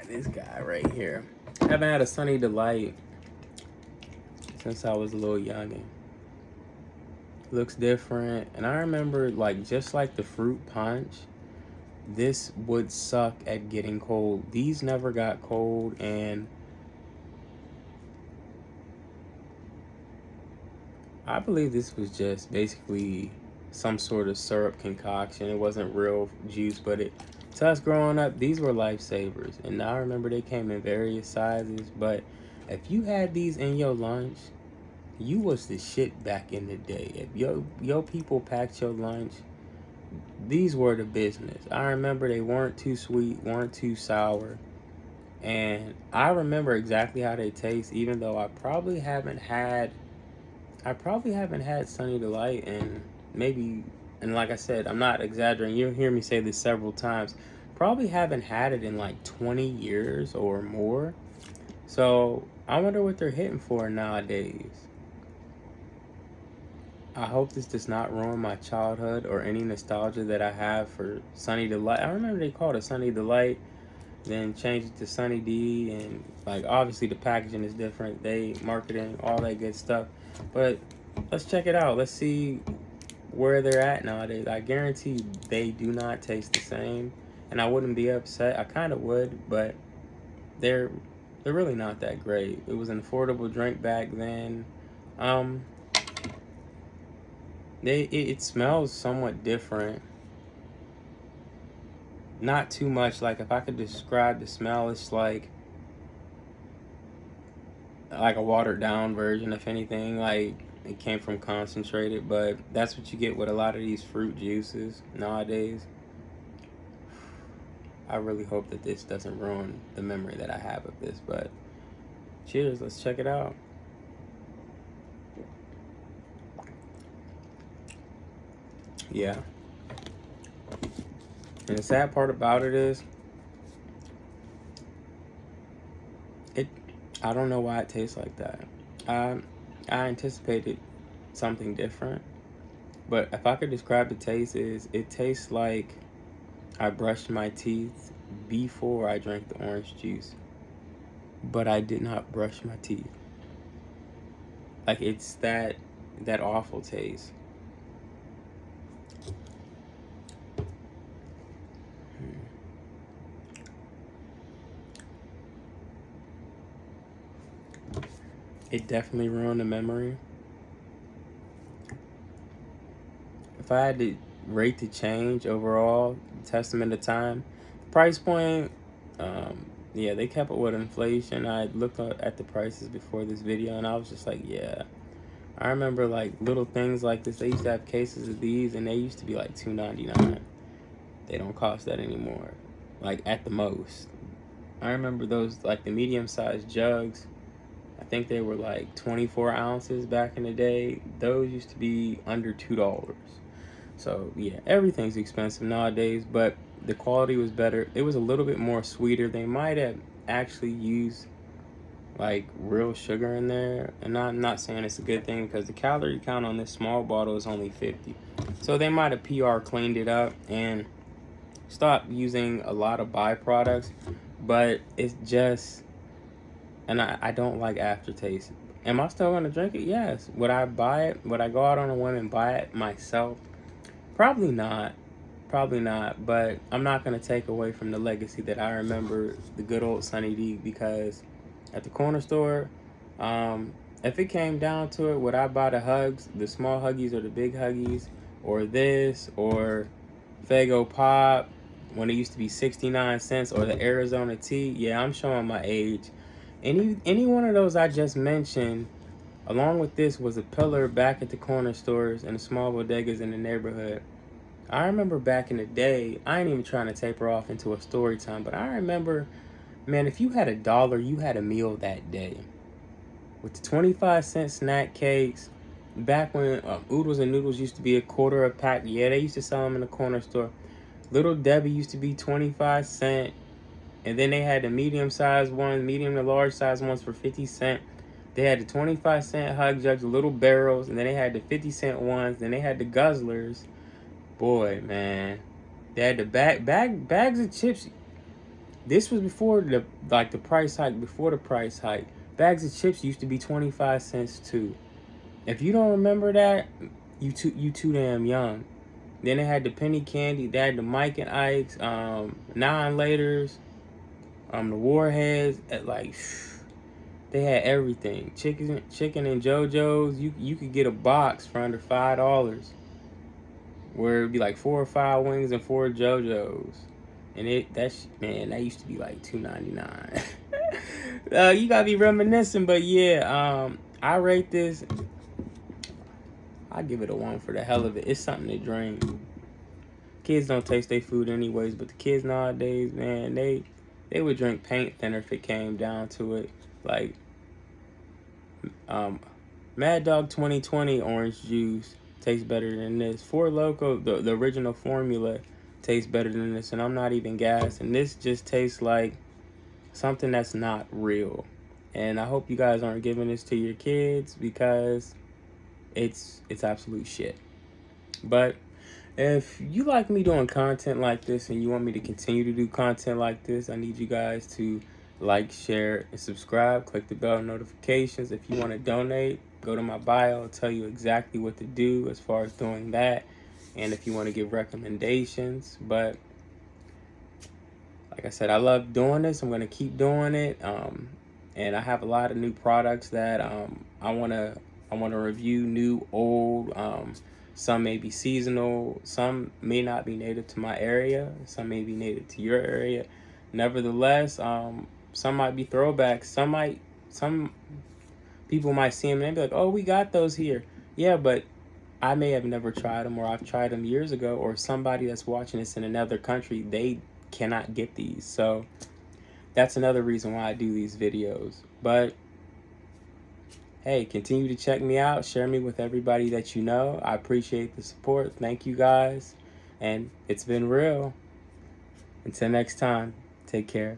This guy right here. I haven't had a Sunny Delight since I was a little youngin'. Looks different. And I remember, like, just like the fruit punch, this would suck at getting cold. These never got cold, and I believe this was just basically some sort of syrup concoction. It wasn't real juice, but to us growing up, these were lifesavers. And now I remember they came in various sizes, but if you had these in your lunch, you was the shit back in the day. If your people packed your lunch, these were the business. I remember they weren't too sweet, weren't too sour. And I remember exactly how they taste, even though I probably haven't had Sunny Delight in maybe, and like I said, I'm not exaggerating. You'll hear me say this several times. Probably haven't had it in like 20 years or more. So I wonder what they're hitting for nowadays. I hope this does not ruin my childhood or any nostalgia that I have for Sunny Delight. I remember they called it Sunny Delight, then changed it to Sunny D, and like obviously the packaging is different. They marketing all that good stuff, but let's check it out. Let's see where they're at nowadays. I guarantee they do not taste the same, and I wouldn't be upset. I kind of would, but they're really not that great. It was an affordable drink back then. Um, it smells somewhat different. Not too much. Like if I could describe the smell, it's like a watered down version, if anything. Like it came from concentrated, but that's what you get with a lot of these fruit juices nowadays. I really hope that this doesn't ruin the memory that I have of this, but cheers. Let's check it out. Yeah. And the sad part about it is, I don't know why it tastes like that. I anticipated something different, but if I could describe the taste, it tastes like I brushed my teeth before I drank the orange juice, but I did not brush my teeth. Like it's that awful taste. It definitely ruined the memory. If I had to rate the change overall, testament of time, price point, yeah, they kept it with inflation. I looked at the prices before this video, and I was just like, yeah. I remember like little things like this. They used to have cases of these, and they used to be like $2.99. They don't cost that anymore, like at the most. I remember those, like the medium-sized jugs. I think they were like 24 ounces back in the day. Those used to be under $2. So yeah, everything's expensive nowadays, but the quality was better. It was a little bit more sweeter. They might have actually used like real sugar in there, and I'm not saying it's a good thing because the calorie count on this small bottle is only 50. So they might have PR cleaned it up and stopped using a lot of byproducts, but it's just, and I don't like aftertaste. Am I still gonna drink it? Yes. Would I buy it? Would I go out on a whim and buy it myself? Probably not. Probably not. But I'm not gonna take away from the legacy that I remember the good old Sunny D, because at the corner store, if it came down to it, would I buy the Hugs, the small Huggies or the big Huggies, or this, or Faygo Pop when it used to be 69 cents, or the Arizona tea? Yeah, I'm showing my age. Any one of those I just mentioned, along with this, was a pillar back at the corner stores and the small bodegas in the neighborhood. I remember back in the day, I ain't even trying to taper off into a story time, but I remember, man, if you had $1, you had a meal that day. With the 25-cent snack cakes, back when oodles and noodles used to be a quarter a pack, yeah, they used to sell them in the corner store. Little Debbie used to be 25 cents. And then they had the medium-sized ones, medium to large-sized ones for 50 cents. They had the 25-cent Hug Jugs, the little barrels, and then they had the 50-cent ones. Then they had the Guzzlers. Boy, man. They had the bags of chips. This was before the price hike. Before the price hike, bags of chips used to be 25 cents too. If you don't remember that, you too damn young. Then they had the penny candy. They had the Mike and Ike's, 9 laters, the Warheads. At like, they had everything. Chicken and JoJo's. You could get a box for under $5, where it'd be like 4 or 5 wings and 4 JoJo's. And that used to be like $2.99. You gotta be reminiscing, but yeah, I rate this. I give it a 1 for the hell of it. It's something to drink. Kids don't taste their food anyways, but the kids nowadays, man, they would drink paint thinner if it came down to it. Like, Mad Dog 2020 orange juice tastes better than this. Four Loko, the original formula, tastes better than this, and I'm not even gassed. And this just tastes like something that's not real. And I hope you guys aren't giving this to your kids, because it's absolute shit. But if you like me doing content like this and you want me to continue to do content like this, I need you guys to like, share, and subscribe. Click the bell notifications. If you want to donate, go to my bio. I'll tell you exactly what to do as far as doing that. And if you want to give recommendations. But like I said, I love doing this. I'm going to keep doing it. And I have a lot of new products that I want to review, new, old. Some may be seasonal. Some may not be native to my area. Some may be native to your area. Nevertheless, some might be throwbacks. Some people might see them and be like, "Oh, we got those here." Yeah, but I may have never tried them, or I've tried them years ago, or somebody that's watching this in another country, they cannot get these. So that's another reason why I do these videos. But hey, continue to check me out. Share me with everybody that you know. I appreciate the support. Thank you guys. And it's been real. Until next time, take care.